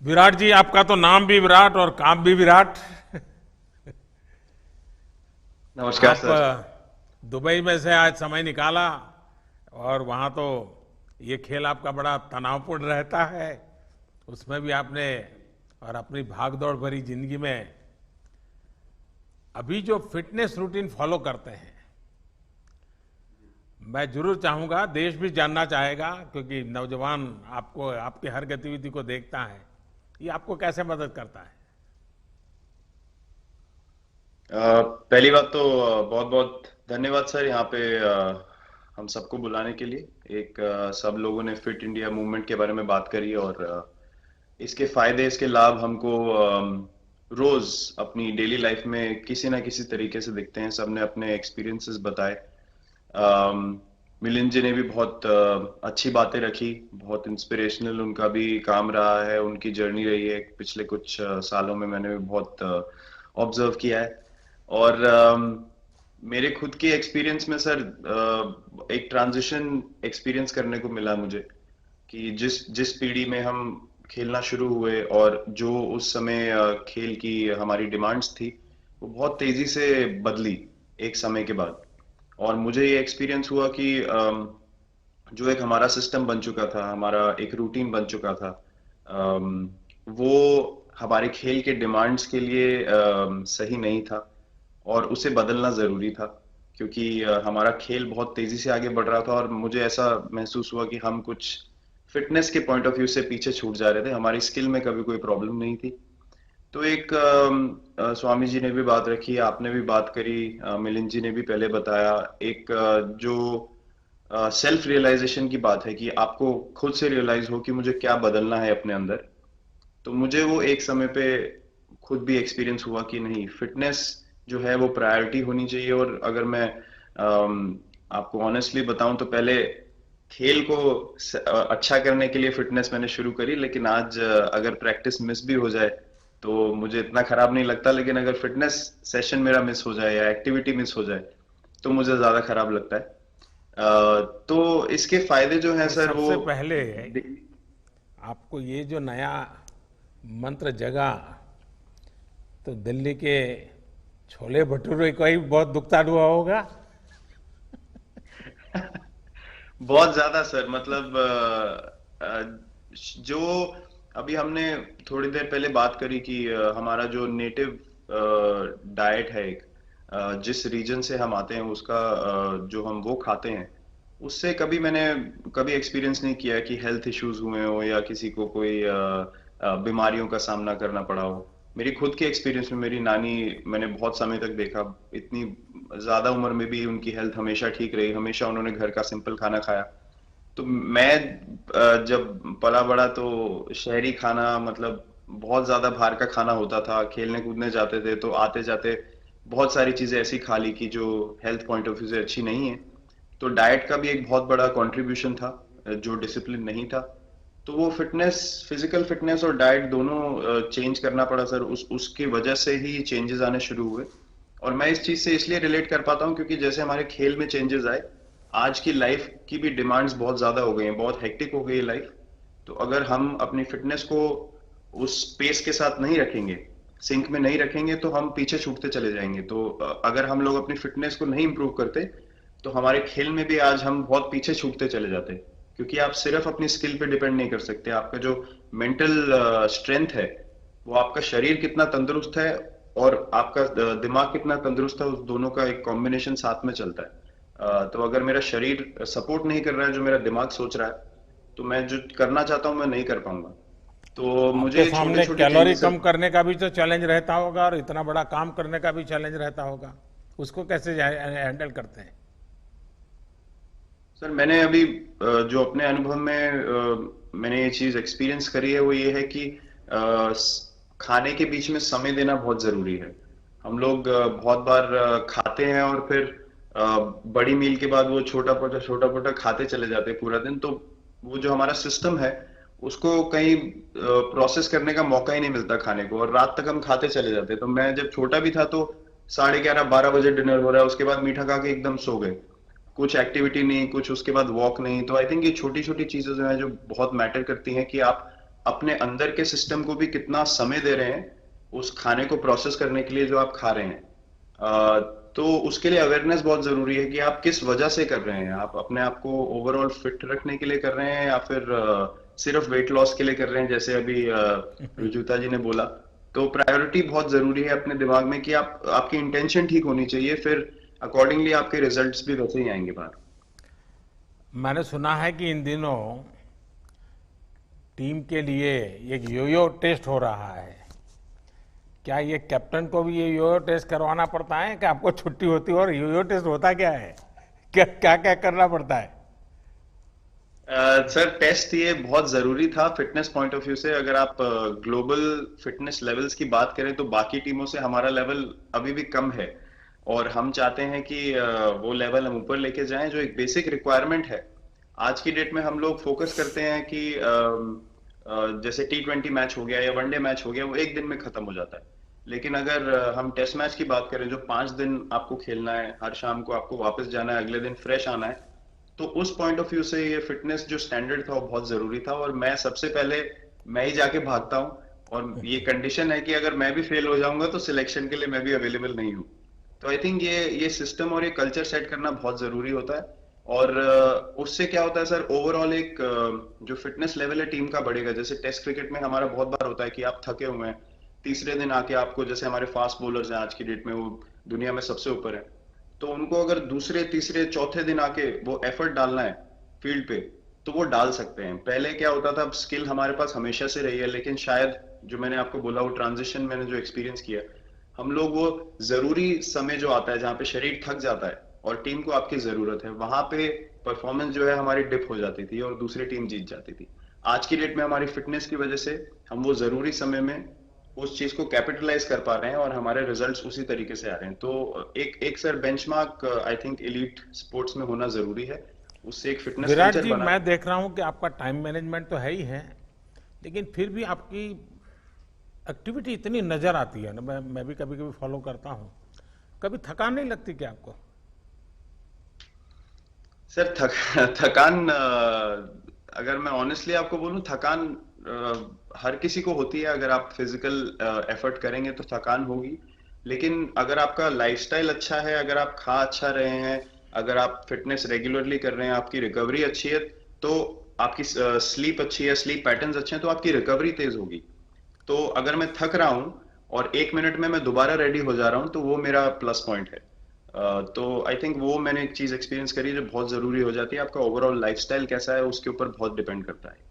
विराट जी, आपका तो नाम भी विराट और काम भी विराट। नमस्कार आप सर। दुबई में से आज समय निकाला और वहाँ तो ये खेल आपका बड़ा तनावपूर्ण रहता है। उसमें भी आपने और अपनी भागदौड़ भरी जिंदगी में अभी जो फिटनेस रूटीन फॉलो करते हैं, मैं जरूर चाहूंगा, देश भी जानना चाहेगा, क्योंकि नौजवान आपको आपकी हर गतिविधि को देखता है, ये आपको कैसे मदद करता है। पहली बात तो बहुत बहुत धन्यवाद सर यहाँ पे हम सबको बुलाने के लिए। सब लोगों ने फिट इंडिया मूवमेंट के बारे में बात करी और इसके फायदे इसके लाभ हमको रोज अपनी डेली लाइफ में किसी ना किसी तरीके से दिखते हैं। सबने अपने एक्सपीरियंसेस बताए। मिलिंद जी ने भी बहुत अच्छी बातें रखी। बहुत इंस्पिरेशनल उनका भी काम रहा है, उनकी जर्नी रही है पिछले कुछ सालों में। मैंने भी बहुत ऑब्जर्व किया है। और मेरे खुद के एक्सपीरियंस में सर एक ट्रांजिशन एक्सपीरियंस करने को मिला मुझे कि जिस जिस पीढ़ी में हम खेलना शुरू हुए और जो उस समय खेल की हमारी डिमांड्स थी, वो बहुत तेजी से बदली एक समय के बाद। और मुझे ये एक्सपीरियंस हुआ कि जो एक हमारा सिस्टम बन चुका था, हमारा एक रूटीन बन चुका था, वो हमारे खेल के डिमांड्स के लिए सही नहीं था और उसे बदलना जरूरी था। क्योंकि हमारा खेल बहुत तेजी से आगे बढ़ रहा था और मुझे ऐसा महसूस हुआ कि हम कुछ फिटनेस के पॉइंट ऑफ व्यू से पीछे छूट जा रहे थे। हमारी स्किल में कभी कोई प्रॉब्लम नहीं थी। तो एक स्वामी जी ने भी बात रखी, आपने भी बात करी, मिलिंद जी ने भी पहले बताया। एक जो सेल्फ रियलाइजेशन की बात है कि आपको खुद से रियलाइज हो कि मुझे क्या बदलना है अपने अंदर। तो मुझे वो एक समय पे खुद भी एक्सपीरियंस हुआ कि नहीं, फिटनेस जो है वो प्रायोरिटी होनी चाहिए। और अगर मैं आपको ऑनेस्टली बताऊं तो पहले खेल को अच्छा करने के लिए फिटनेस मैंने शुरू करी, लेकिन आज अगर प्रैक्टिस मिस भी हो जाए तो मुझे इतना खराब नहीं लगता। लेकिन अगर फिटनेस सेशन मेरा मिस हो जाए या एक्टिविटी मिस हो जाए तो मुझे ज्यादा खराब लगता है। तो इसके फायदे जो हैं नहीं, सर वो सबसे पहले आपको ये जो नया मंत्र जगा, तो दिल्ली के छोले भटूरे का ही बहुत दुखता हुआ होगा। बहुत ज्यादा सर। मतलब जो अभी हमने थोड़ी देर पहले बात करी कि हमारा जो नेटिव डाइट है, एक जिस रीजन से हम आते हैं उसका जो हम वो खाते हैं, उससे कभी मैंने कभी एक्सपीरियंस नहीं किया कि हेल्थ इश्यूज हुए हो या किसी को कोई बीमारियों का सामना करना पड़ा हो। मेरी खुद के एक्सपीरियंस में मेरी नानी, मैंने बहुत समय तक देखा, इतनी ज्यादा उम्र में भी उनकी हेल्थ हमेशा ठीक रही। हमेशा उन्होंने घर का सिंपल खाना खाया। तो मैं जब पला बड़ा तो शहरी खाना, मतलब बहुत ज्यादा बाहर का खाना होता था। खेलने कूदने जाते थे तो आते जाते बहुत सारी चीजें ऐसी खा ली कि जो हेल्थ पॉइंट ऑफ व्यू से अच्छी नहीं है। तो डाइट का भी एक बहुत बड़ा कंट्रीब्यूशन था, जो डिसिप्लिन नहीं था। तो वो फिटनेस, फिजिकल फिटनेस और डाइट दोनों चेंज करना पड़ा सर। उसकी वजह से ही चेंजेस आने शुरू हुए। और मैं इस चीज से इसलिए रिलेट कर पाता हूँ क्योंकि जैसे हमारे खेल में चेंजेस आए, आज की लाइफ की भी डिमांड्स बहुत ज्यादा हो गई हैं, बहुत हेक्टिक हो गई है लाइफ। तो अगर हम अपनी फिटनेस को उस पेस के साथ नहीं रखेंगे, सिंक में नहीं रखेंगे, तो हम पीछे छूटते चले जाएंगे। तो अगर हम लोग अपनी फिटनेस को नहीं इंप्रूव करते तो हमारे खेल में भी आज हम बहुत पीछे छूटते चले जाते हैं। क्योंकि आप सिर्फ अपनी स्किल पे डिपेंड नहीं कर सकते। आपका जो मेंटल स्ट्रेंथ है, वो आपका शरीर कितना तंदुरुस्त है और आपका दिमाग कितना तंदुरुस्त है, उस दोनों का एक कॉम्बिनेशन साथ में चलता है। तो अगर मेरा शरीर सपोर्ट नहीं कर रहा है जो मेरा दिमाग सोच रहा है, तो मैं जो करना चाहता हूँ मैं नहीं कर पाऊंगा। तो मुझे आपके ये छोटे सामने छोटे कैलोरी चेंजेस कम सब। करने का भी तो चैलेंज रहता होगा और इतना बड़ा काम करने का भी चैलेंज रहता होगा। उसको कैसे हैंडल करते हैं। सर मैंने अभी जो अपने अनुभव में मैंने ये चीज एक्सपीरियंस करी है वो ये है कि खाने के बीच में समय देना बहुत जरूरी है। हम लोग बहुत बार खाते हैं और फिर बड़ी मील के बाद वो छोटा छोटा खाते चले जाते हैं पूरा दिन। तो वो जो हमारा सिस्टम है, उसको कहीं प्रोसेस करने का मौका ही नहीं मिलता खाने को, और रात तक हम खाते चले जाते हैं। तो मैं जब छोटा भी था तो 11:30 12 बजे डिनर हो रहा है, उसके बाद मीठा खा के एकदम सो गए। कुछ एक्टिविटी नहीं, कुछ उसके बाद वॉक नहीं। तो आई थिंक ये छोटी छोटी चीजें जो है जो बहुत मैटर करती हैं कि आप अपने अंदर के सिस्टम को भी कितना समय दे रहे हैं उस खाने को प्रोसेस करने के लिए जो आप खा रहे हैं। तो उसके लिए अवेयरनेस बहुत जरूरी है कि आप किस वजह से कर रहे हैं। आप अपने आप को ओवरऑल फिट रखने के लिए कर रहे हैं या फिर सिर्फ वेट लॉस के लिए कर रहे हैं, जैसे अभी रुजुता जी ने बोला। तो प्रायोरिटी बहुत जरूरी है अपने दिमाग में कि आप आपकी इंटेंशन ठीक होनी चाहिए, फिर अकॉर्डिंगली आपके रिजल्ट्स भी वैसे ही आएंगे बाहर। मैंने सुना है कि इन दिनों टीम के लिए एक योयो टेस्ट हो रहा है। क्या ये कैप्टन को भी ये योयो टेस्ट करवाना पड़ता है कि आपको छुट्टी होती है? और योयो टेस्ट होता क्या है? क्या क्या क्या करना पड़ता है? सर, टेस्ट ये बहुत जरूरी था फिटनेस पॉइंट ऑफ व्यू से। अगर आप ग्लोबल फिटनेस लेवल्स की बात करें तो बाकी टीमों से हमारा लेवल अभी भी कम है, और हम चाहते हैं कि वो लेवल हम ऊपर लेके जाएं, जो एक बेसिक रिक्वायरमेंट है। आज की डेट में हम लोग फोकस करते हैं कि जैसे T20 मैच हो गया या वनडे मैच हो गया, वो एक दिन में खत्म हो जाता है। लेकिन अगर हम टेस्ट मैच की बात करें जो 5 दिन आपको खेलना है, हर शाम को आपको वापस जाना है, अगले दिन फ्रेश आना है, तो उस पॉइंट ऑफ व्यू से ये फिटनेस जो स्टैंडर्ड था वो बहुत जरूरी था। और मैं सबसे पहले मैं ही जाके भागता हूँ, और ये कंडीशन है कि अगर मैं भी फेल हो जाऊंगा तो सिलेक्शन के लिए मैं भी अवेलेबल नहीं हूँ। तो आई थिंक ये सिस्टम और ये कल्चर सेट करना बहुत जरूरी होता है। और उससे क्या होता है सर, ओवरऑल एक जो फिटनेस लेवल है टीम का बढ़ेगा। जैसे टेस्ट क्रिकेट में हमारा बहुत बार होता है कि आप थके हुए हैं, तीसरे दिन आके आपको, जैसे हमारे फास्ट बॉलर्स हैं आज की डेट में, वो दुनिया में सबसे ऊपर है, तो उनको अगर दूसरे तीसरे चौथे दिन आके वो एफर्ट डालना है फील्ड पे, तो वो डाल सकते हैं। पहले क्या होता था, स्किल हमारे पास हमेशा से रही है, लेकिन शायद जो मैंने आपको बोला वो ट्रांजिशन मैंने जो एक्सपीरियंस किया, हम लोग वो जरूरी समय जो आता है जहाँ पे शरीर थक जाता है और टीम को आपकी जरूरत है, वहां पे परफॉर्मेंस जो है हमारी डिप हो जाती थी और दूसरी टीम जीत जाती थी। आज की डेट में हमारी फिटनेस की वजह से हम वो जरूरी समय में उस चीज को कैपिटलाइज कर पा रहे हैं और हमारे रिजल्ट्स उसी तरीके से आ रहे हैं। तो एक एक sir benchmark I think elite sports में होना जरूरी है, उससे एक फिटनेस विराट कल्चर जी, बना। मैं देख रहा हूं कि आपका टाइम मैनेजमेंट तो है ही है, लेकिन फिर भी आपकी एक्टिविटी इतनी नजर आती है ना, मैं भी कभी कभी फॉलो करता हूं। कभी थकान नहीं लगती क्या आपको? सर थकान, अगर मैं ऑनेस्टली आपको बोलूं, थकान हर किसी को होती है। अगर आप फिजिकल एफर्ट करेंगे तो थकान होगी, लेकिन अगर आपका लाइफस्टाइल अच्छा है, अगर आप खा अच्छा रहे हैं, अगर आप फिटनेस रेगुलरली कर रहे हैं, आपकी रिकवरी अच्छी है, तो आपकी स्लीप अच्छी है, स्लीप पैटर्न्स अच्छे हैं, तो आपकी रिकवरी तेज होगी। तो अगर मैं थक रहा हूं और 1 मिनट में मैं दोबारा रेडी हो जा रहा हूं, तो वो मेरा प्लस पॉइंट है। तो आई थिंक वो मैंने एक चीज एक्सपीरियंस करी जो बहुत जरूरी हो जाती है। आपका ओवरऑल लाइफस्टाइल कैसा है उसके ऊपर बहुत डिपेंड करता है।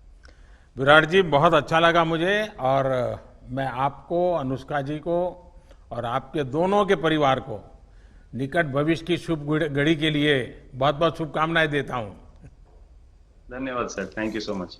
विराट जी, बहुत अच्छा लगा मुझे। और मैं आपको, अनुष्का जी को और आपके दोनों के परिवार को निकट भविष्य की शुभ घड़ी के लिए बहुत बहुत शुभकामनाएं देता हूं। धन्यवाद sir, thank you so much.